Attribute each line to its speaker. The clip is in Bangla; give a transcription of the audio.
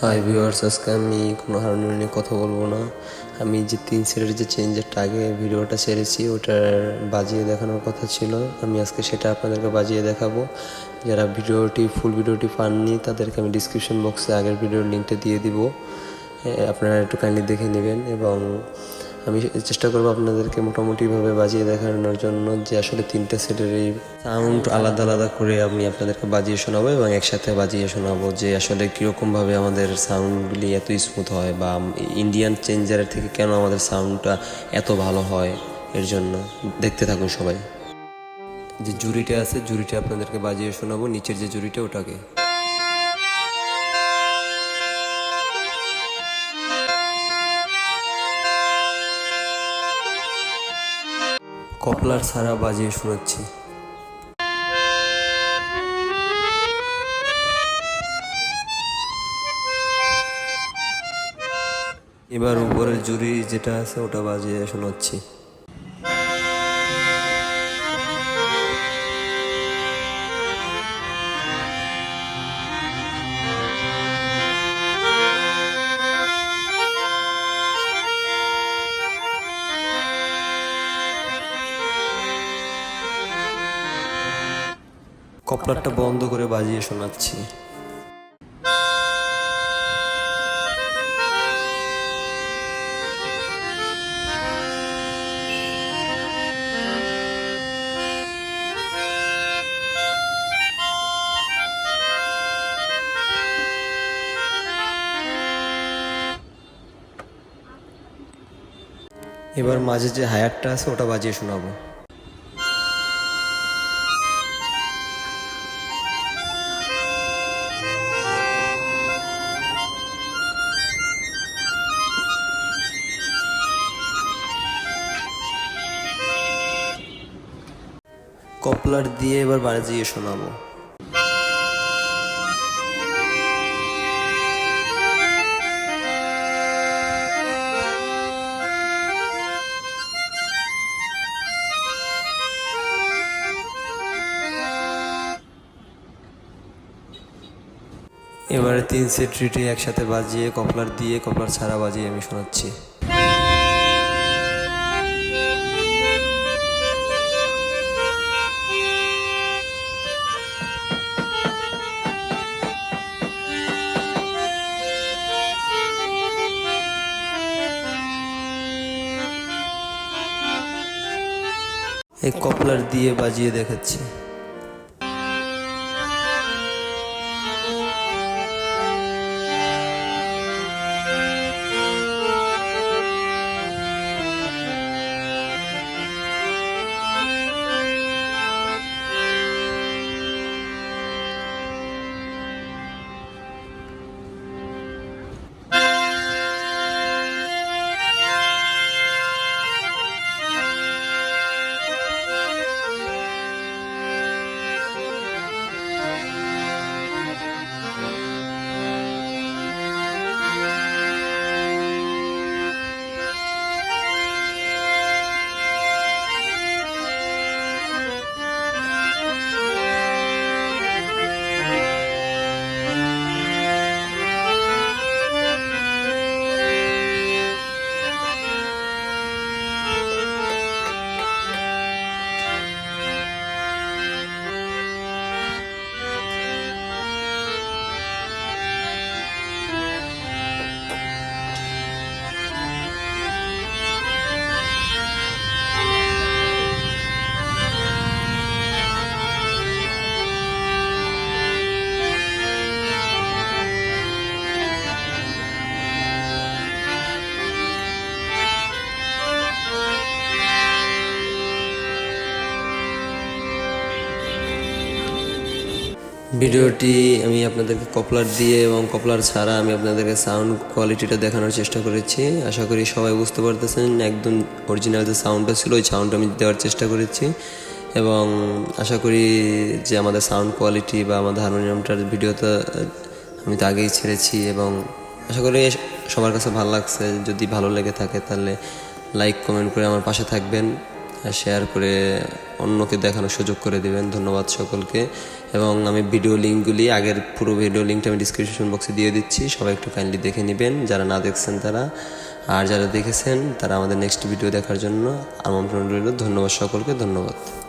Speaker 1: হাই ভিউয়ার্স, আজকে আমি কোনো হারমোনিয়াম নিয়ে কথা বলবো না। আমি যে 3 সেটের যে চেঞ্জারটা আগে ভিডিওটা ছেড়েছি ওটার বাজিয়ে দেখানোর কথা ছিল। আমি আজকে সেটা আপনাদেরকে বাজিয়ে দেখাবো। যারা ফুল ভিডিওটি পাননি তাদেরকে আমি ডিসক্রিপশন বক্সে আগের ভিডিওর লিঙ্কটা দিয়ে দিব, আপনারা একটু কাইন্ডলি দেখে নেবেন। এবং আমি চেষ্টা করবো আপনাদেরকে মোটামুটিভাবে বাজিয়ে দেখানোর জন্য যে আসলে 3টা সেটের এই সাউন্ড আলাদা আলাদা করে আমি আপনাদেরকে বাজিয়ে শোনাবো এবং একসাথে বাজিয়ে শোনাবো যে আসলে কীরকমভাবে আমাদের সাউন্ডগুলি এত স্মুথ হয়, বা ইন্ডিয়ান চেঞ্জারের থেকে কেন আমাদের সাউন্ডটা এত ভালো হয়। এর জন্য দেখতে থাকুন সবাই। যে জুরিটা আছে, জুরিটা আপনাদেরকে বাজিয়ে শোনাবো, নিচের যে জুরিটা ওটাকে। কপলার ছাড়া বাজিয়ে শোনাচ্ছি। এবার উপরের জুরি যেটা আছে ওটা বাজিয়ে শোনাচ্ছি। কপলারটা বন্ধ করে বাজিয়ে শোনাচ্ছি। এবার মাঝে যে হায়ারটা আছে ওটা বাজিয়ে শোনাবো। কপলার দিয়ে এবার বাজিয়ে শোনাবো। এবারে 3 সেট রিটে একসাথে বাজিয়ে কপলার দিয়ে কপলার ছাড়া বাজিয়ে আমি শোনাচ্ছি। এই কপলার দিয়ে বাজিয়ে দেখাচ্ছি। ভিডিওটি আমি আপনাদেরকে কপলার দিয়ে এবং কপলার ছাড়া আমি আপনাদেরকে সাউন্ড কোয়ালিটিটা দেখানোর চেষ্টা করেছি। আশা করি সবাই বুঝতে পারতেছেন, একদম অরিজিনাল যে সাউন্ডটা ছিল ওই সাউন্ডটা আমি দেওয়ার চেষ্টা করেছি। এবং আশা করি যে আমাদের সাউন্ড কোয়ালিটি বা আমাদের হারমোনিয়ামটার ভিডিওটা আমি তো আগেই ছেড়েছি, এবং আশা করি সবার কাছে ভালো লাগছে। যদি ভালো লেগে থাকে তাহলে লাইক কমেন্ট করে আমার পাশে থাকবেন। শেয়ার করে অন্যকে দেখানোর সুযোগ করে দেবেন। ধন্যবাদ সকলকে। এবং আমি ভিডিও লিঙ্কগুলি, আগের পুরো ভিডিও লিঙ্কটা আমি ডিসক্রিপশন বক্সে দিয়ে দিচ্ছি, সবাই একটু কাইন্ডলি দেখে নেবেন যারা না দেখছেন তারা। আর যারা দেখেছেন তারা আমাদের নেক্সট ভিডিও দেখার জন্য আমন্ত্রণ রইল। ধন্যবাদ সকলকে, ধন্যবাদ।